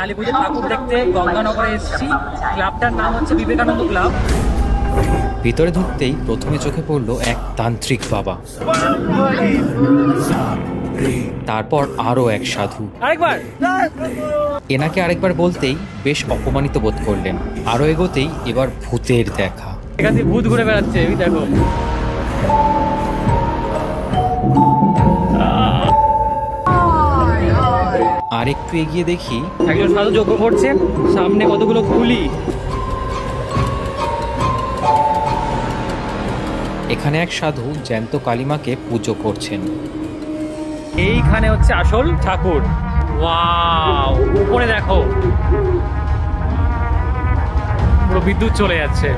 কালী পুজোর ঠাকুর দেখতে গঙ্গানগরে এসেছি। ক্লাবটার নাম হচ্ছে বিবেকানন্দ ক্লাব। ভিতরে ঢুকতেই প্রথমে চোখে পড়ল এক তান্ত্রিক বাবা, তারপর আরো এক সাধু। আরেকবার এনাকে আরেকবার বলতেই বেশ অপমানিত বোধ করলেন। আরো এগোতেই এবার ভূতের দেখা। এখান থেকে ভূত ঘুরে বেড়াচ্ছে, এই দেখো। আর একটু এগিয়ে দেখি একজন সাধু যজ্ঞ করছে, সামনে কতগুলো কুলি। এখানে এক সাধু জ্যান্ত কালিমাকে পুজো করছেন। এইখানে হচ্ছে আসল ঠাকুর। ওয়াও, উপরে দেখো পুরো বিদ্যুৎ চলে যাচ্ছে।